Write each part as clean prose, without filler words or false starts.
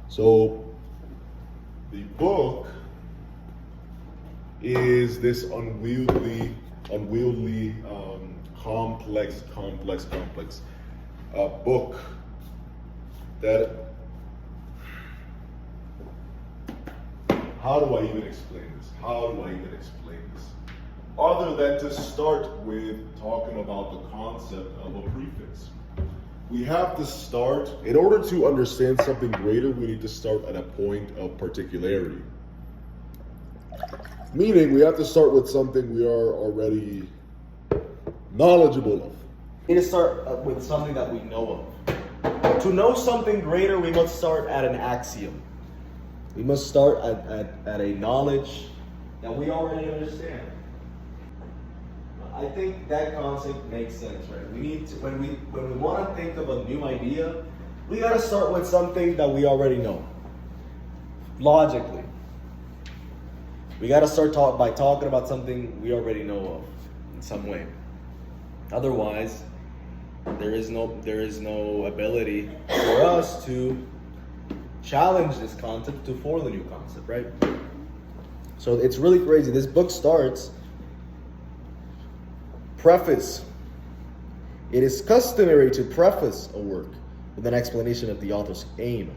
So the book is this unwieldy, complex book that, how do I even explain this? Other than to start with talking about the concept of a prefix. We have to start, in order to understand something greater, we need to start at a point of particularity. Meaning, we have to start with something we are already knowledgeable of. We need to start with something that we know of. To know something greater, we must start at an axiom. We must start at a knowledge that we already understand. I think that concept makes sense, right? We need to, when we want to think of a new idea, we got to start with something that we already know. Logically. We got to start by talking about something we already know of in some way. Otherwise, there is no ability for us to challenge this concept to form the new concept, right? So it's really crazy. This book starts, preface. It is customary to preface a work with an explanation of the author's aim.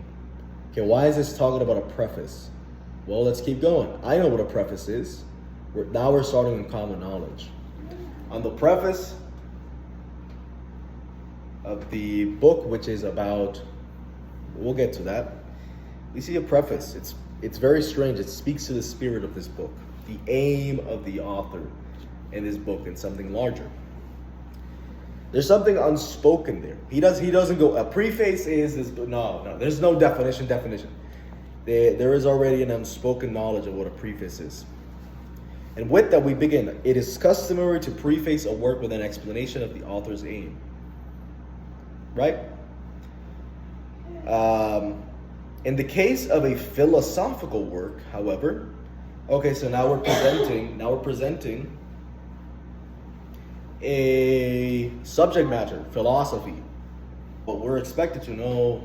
Okay, why is this talking about a preface? Well, let's keep going. I know what a preface is. Now we're starting in common knowledge. On the preface of the book, which is about, we'll get to that. We see a preface. It's very strange. It speaks to the spirit of this book, the aim of the author in this book, and something larger. There's something unspoken there. He doesn't go, a preface is this, no, there's no definition. There is already an unspoken knowledge of what a preface is. And with that we begin. It is customary to preface a work with an explanation of the author's aim. Right? In the case of a philosophical work, however, okay, so now we're presenting a subject matter, philosophy. But we're expected to know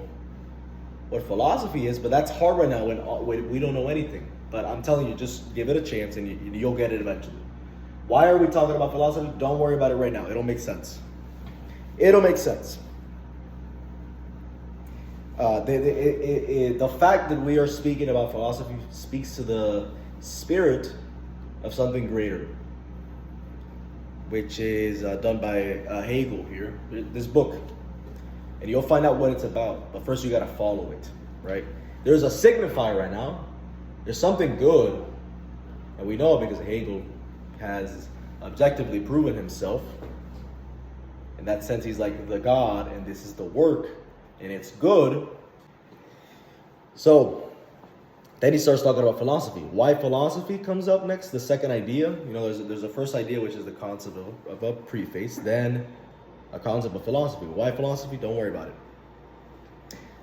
what philosophy is, but that's hard right now when we don't know anything. But I'm telling you, just give it a chance and you'll get it eventually. Why are we talking about philosophy? Don't worry about it right now. It'll make sense. The fact that we are speaking about philosophy speaks to the spirit of something greater, which is done by Hegel here, this book. And you'll find out what it's about. But first you got to follow it, right? There's a signifier right now. There's something good. And we know because Hegel has objectively proven himself. In that sense, he's like the God, and this is the work, and it's good. So then he starts talking about philosophy. Why philosophy comes up next, the second idea. You know, there's a first idea, which is the concept of a preface. Then a concept of philosophy. Why philosophy? Don't worry about it.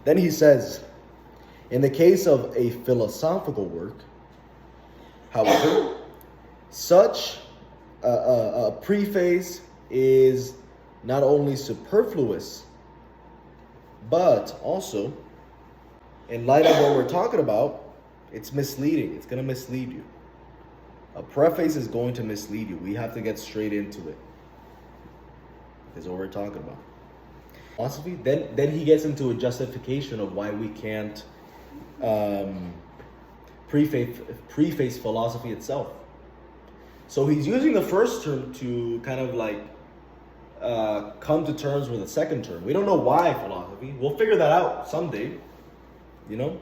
Then he says, in the case of a philosophical work, however, such a preface is not only superfluous, but also, in light of what we're talking about, it's misleading. It's going to mislead you. A preface is going to mislead you. We have to get straight into it. Is what we're talking about. Philosophy. Then he gets into a justification of why we can't preface philosophy itself. So he's using the first term to kind of like come to terms with the second term. We don't know why philosophy. We'll figure that out someday. You know,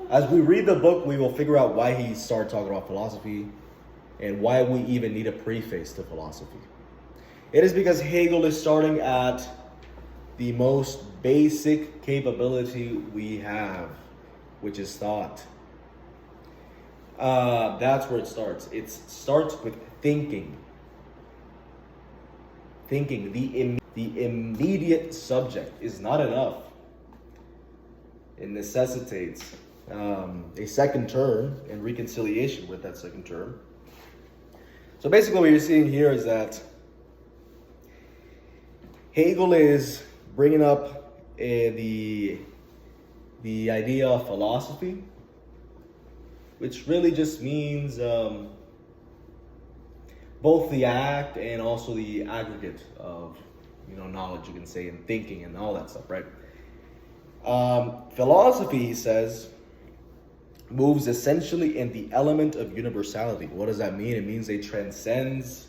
as we read the book, we will figure out why he started talking about philosophy and why we even need a preface to philosophy. It is because Hegel is starting at the most basic capability we have, which is thought. That's where it starts. It starts with thinking. Thinking. The immediate subject is not enough. It necessitates a second term and reconciliation with that second term. So basically what you're seeing here is that Hegel is bringing up the the idea of philosophy, which really just means both the act and also the aggregate of, knowledge, you can say, and thinking and all that stuff, right? Philosophy, he says, moves essentially in the element of universality. What does that mean? It means it transcends,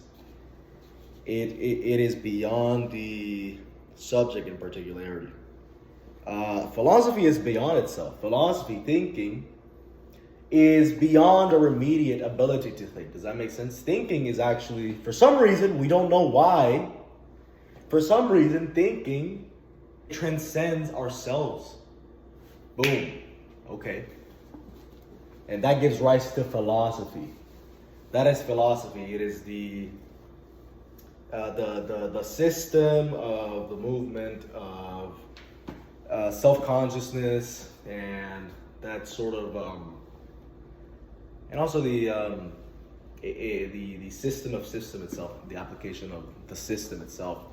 it is beyond the subject in particularity. Philosophy is beyond itself. Philosophy, thinking, is beyond our immediate ability to think. Does that make sense? Thinking is actually, for some reason, we don't know why, for some reason, thinking transcends ourselves. Boom. Okay. And that gives rise to philosophy. That is philosophy. It is the system of the movement of self-consciousness and that sort of and also the system of system itself, the application of the system itself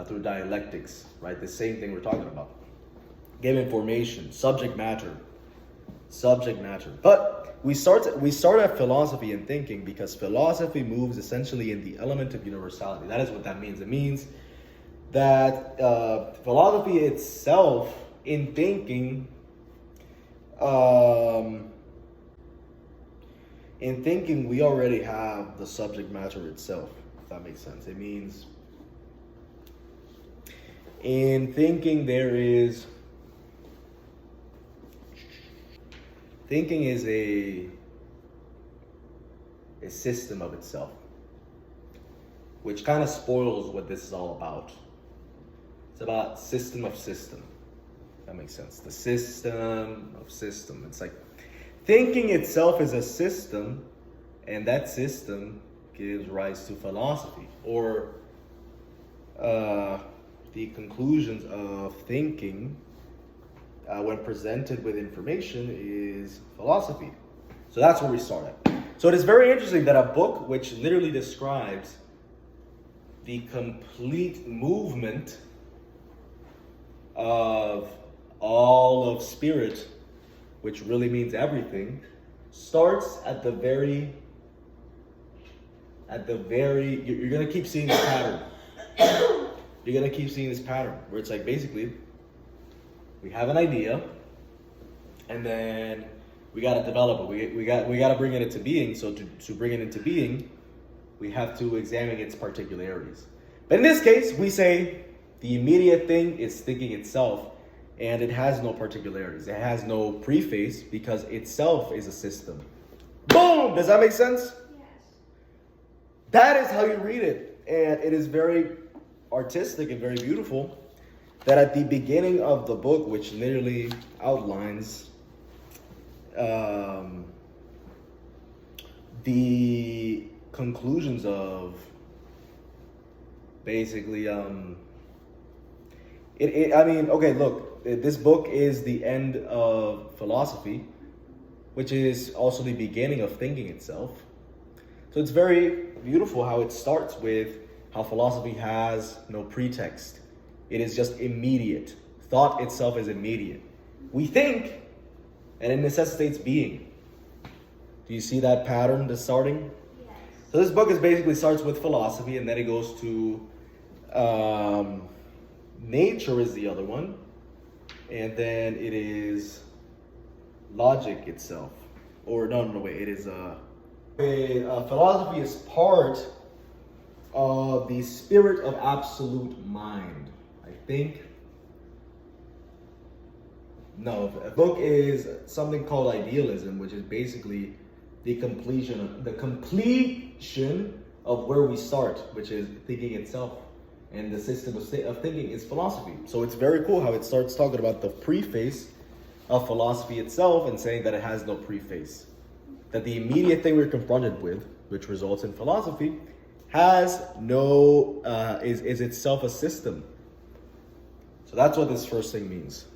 through dialectics, right? The same thing we're talking about. Game information, subject matter. But we start at philosophy and thinking because philosophy moves essentially in the element of universality. That is what that means. It means that philosophy itself in thinking, we already have the subject matter itself, if that makes sense. It means in thinking thinking is a system of itself, which kind of spoils what this is all about. It's about system of system. That makes sense. The system of system. It's like thinking itself is a system, and that system gives rise to philosophy, or the conclusions of thinking when presented with information is philosophy. So that's where we start at. So it is very interesting that a book which literally describes the complete movement of all of spirit, which really means everything, starts at the very, you're going to keep seeing this pattern. You're going to keep seeing this pattern where it's like basically we have an idea and then we got to develop it. We got to bring it into being. So to bring it into being, we have to examine its particularities. But in this case, we say the immediate thing is thinking itself, and it has no particularities. It has no preface because itself is a system. Boom! Does that make sense? Yes. That is how you read it. And it is very artistic and very beautiful that at the beginning of the book, which literally outlines the conclusions of basically this book is the end of philosophy, which is also the beginning of thinking itself. So it's very beautiful how it starts with how philosophy has no pretext. It is just immediate. Thought itself is immediate. We think, and it necessitates being. Do you see that pattern that's starting? Yes. So this book is basically starts with philosophy, and then it goes to nature is the other one, and then it is logic itself. Or it is philosophy is part of the spirit of absolute mind. I think. No, a book is something called idealism, which is basically the completion of where we start, which is thinking itself. And the system of thinking is philosophy. So it's very cool how it starts talking about the preface of philosophy itself and saying that it has no preface. That the immediate thing we're confronted with, which results in philosophy, has no, is itself a system. So that's what this first thing means.